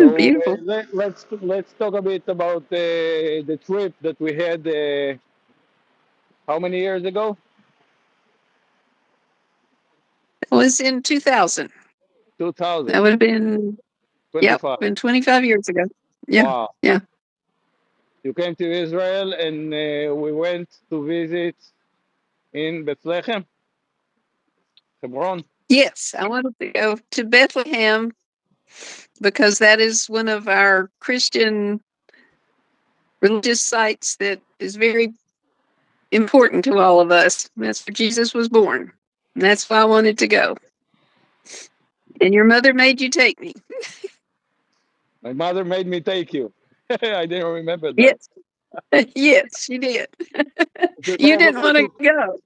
So Beautiful. let's talk a bit about the trip that we had. How many years ago? It was in 2000. That 2025. would have been, yep, been 25 years ago. Yeah, Wow. yeah. You came to Israel and we went to visit in Bethlehem, Hebron. Yes, I wanted to go to Bethlehem because that is one of our Christian religious sites that is very important to all of us. That's where Jesus was born. And that's why I wanted to go. And your mother made you take me. My mother made me take you. I didn't remember that. Yes, yes, she did. To You tell didn't the want to truth, go.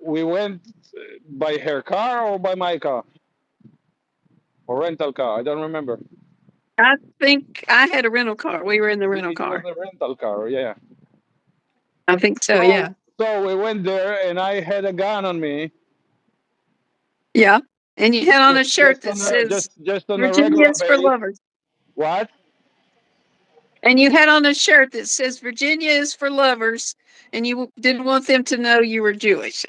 we went by her car or by my car or rental car. I don't remember. I think I had a rental car. We were in the rental It was car. a rental car, yeah. I think so. So Yeah, so we went there and I had a gun on me, yeah. And you had on a just shirt that says just on a Virginia regular is for base. lovers. What? And you had on a shirt that says Virginia is for lovers, and you didn't want them to know you were Jewish.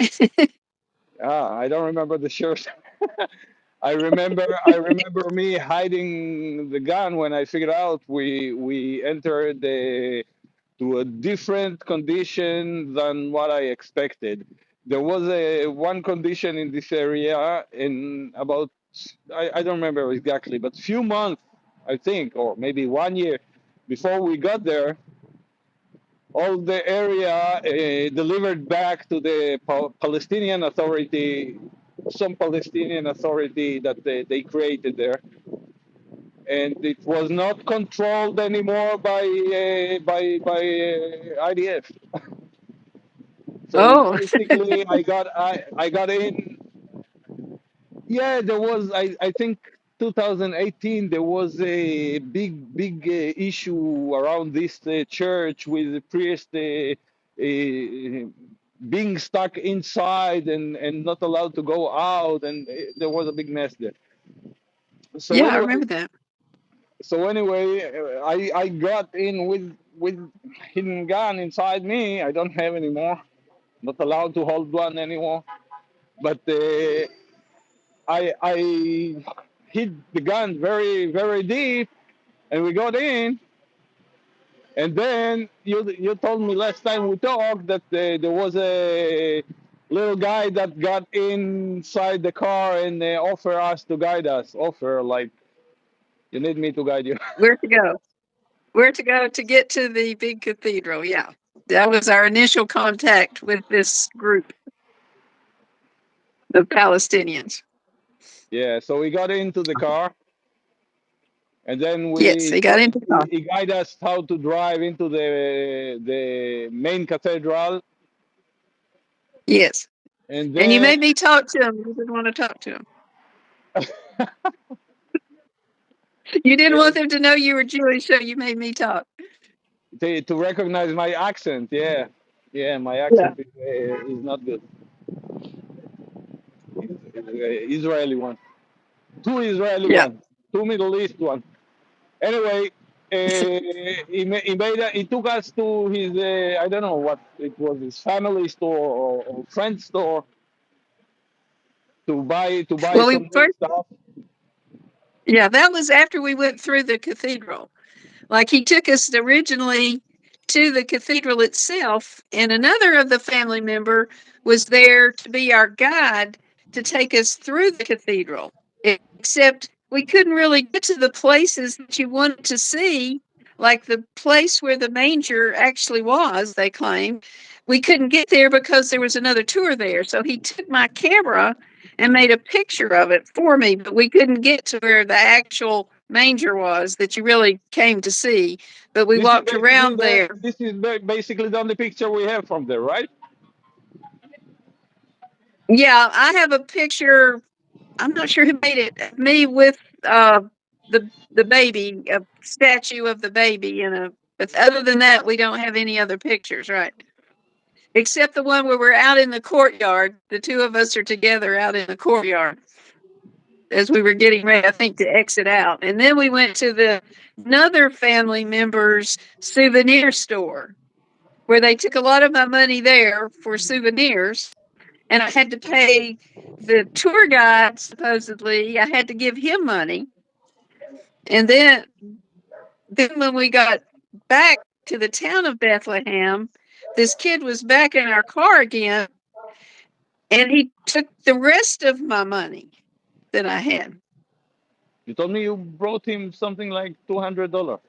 I don't remember the shirt. I remember me hiding the gun when I figured out we entered to a different condition than what I expected. There was a one condition in this area in about I don't remember exactly, but few months I think, or maybe 1 year before we got there, all the area delivered back to the Palestinian Authority, some Palestinian authority that they created there, and it was not controlled anymore by IDF. So Oh, basically, I got in. Yeah, there was I think 2018 there was a big issue around this church with the priest being stuck inside and not allowed to go out, and there was a big mess there. So yeah, I anyway, remember that. I got in with hidden gun inside me. I don't have anymore. Not allowed to hold one anymore. But I hit the gun very deep, and we got in. And then you told me last time we talked that there was a little guy that got inside the car and offered us to guide us. Offer like you need me to guide you. Where to go? Where to go to get to the big cathedral? Yeah, that was our initial contact with this group of Palestinians. Yeah. So we got into the car, and then Yes, they got into the car. he guided us how to drive into the main cathedral, Yes, and and you then made me talk to him. You didn't want to talk to him. You didn't want them to know you were Jewish, so you made me talk. to recognize my accent. Yeah, yeah, my Yeah, accent is not good. Israeli one, two Israeli yeah. one, two Middle East one. Anyway, he took us to his I don't know what it was, his family store or friend store to buy Well, we some new first, stuff. yeah, that was after we went through the cathedral. Like he took us originally to the cathedral itself, and another of the family member was there to be our guide to take us through the cathedral. Except we couldn't really get to the places that you wanted to see, like the place where the manger actually was, they claimed. We couldn't get there because there was another tour there. So he took my camera and made a picture of it for me, but we couldn't get to where the actual manger was that you really came to see. But we walked around there. Basically the only picture we have from there, right? Yeah, I have a picture. I'm not sure who made it. Me with the baby, a statue of the baby, and a. But other than that, we don't have any other pictures, right? Except the one where we're out in the courtyard. The two of us are together out in the courtyard. as we were getting ready, I think, to exit out. And then we went to the another family member's souvenir store where they took a lot of my money there for souvenirs. And I had to pay the tour guide, supposedly, I had to give him money. And then when we got back to the town of Bethlehem, this kid was back in our car again, and he took the rest of my money that I had. You told me you brought him something like $200.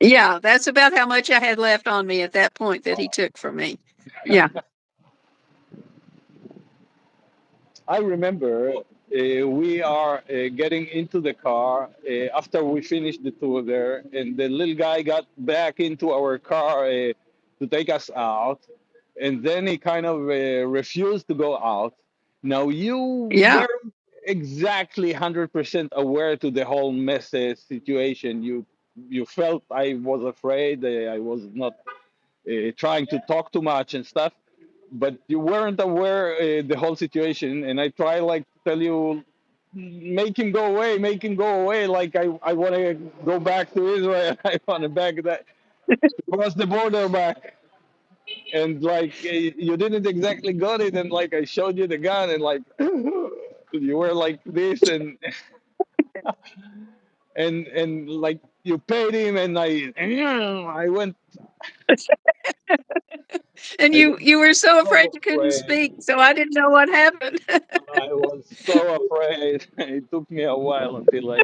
Yeah, that's about how much I had left on me at that point that he took from me. Yeah. I remember we are getting into the car after we finished the tour there, and the little guy got back into our car to take us out, and then he kind of refused to go out. Now you Yeah. were exactly 100% aware to the whole mess situation. You felt I was afraid. I was not trying to talk too much and stuff, but you weren't aware the whole situation. And I try like to tell you, make him go away. Like I want to go back to Israel. I want to back that cross the border back. And like you didn't exactly got it, and like I showed you the gun, and like you were like this, and like you paid him, and I went And I you were so afraid was you so couldn't afraid. speak, so I didn't know what happened. I was so afraid. It took me a while until I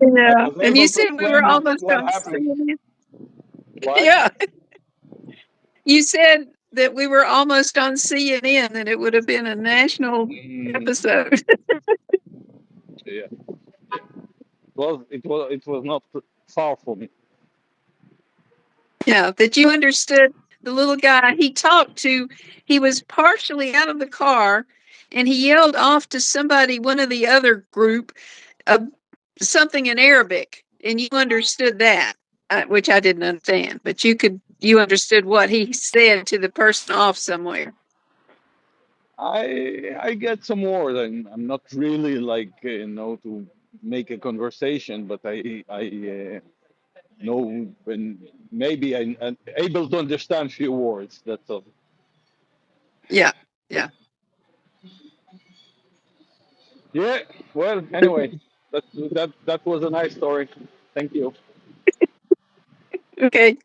Yeah. was And you able to said we were explain almost what on happened. CNN. What? Yeah. You said that we were almost on CNN, and it would have been a national Mm, episode. yeah. It was not far from me. Yeah, that you understood the little guy he was partially out of the car, and he yelled off to somebody, one of the other group, uh, something in Arabic, and you understood that, which I didn't understand, but you understood what he said to the person off somewhere. I get some more. I'm not really like to make a conversation, but I know when maybe I'm able to understand few words. That's all. Yeah, yeah. Yeah. Well, anyway, that was a nice story. Thank you. Okay.